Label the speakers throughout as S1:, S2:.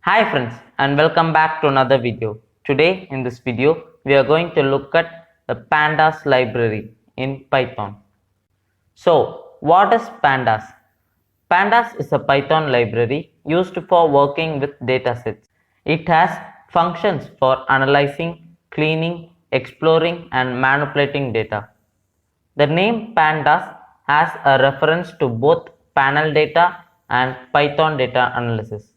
S1: Hi friends, and welcome back to another video. Today in this video we are going to look at the pandas library in Python. So what is pandas? Pandas is a Python library used for working with datasets. It has functions for analyzing, cleaning, exploring and manipulating data. The name pandas has a reference to both panel data and Python data analysis.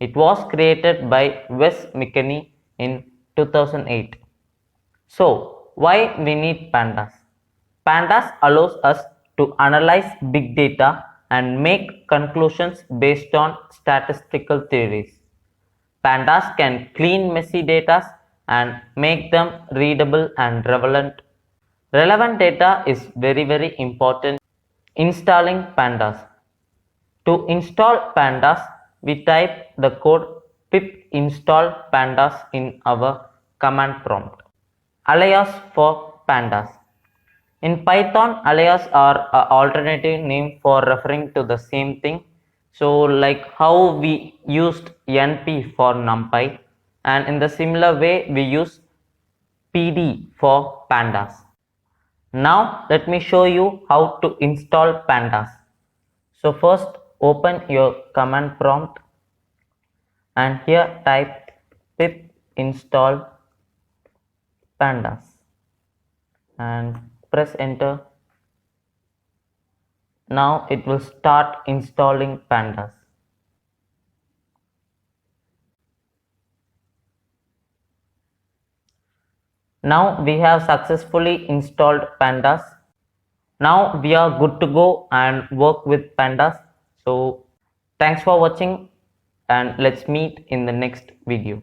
S1: It was created by Wes McKinney in 2008. So, why we need pandas? Pandas allows us to analyze big data and make conclusions based on statistical theories. Pandas can clean messy data and make them readable and relevant. Relevant data is very important. Installing pandas. To install pandas, we type the code pip install pandas in our command prompt. Alias for pandas. In Python, alias are an alternative name for referring to the same thing. So like how we used NP for Numpy, and in the similar way we use PD for pandas. Now let me show you how to install pandas. So first open your command prompt and here type pip install pandas and press enter. Now it will start installing pandas. Now we have successfully installed pandas. Now we are good to go and work with pandas. So thanks for watching and let's meet in the next video.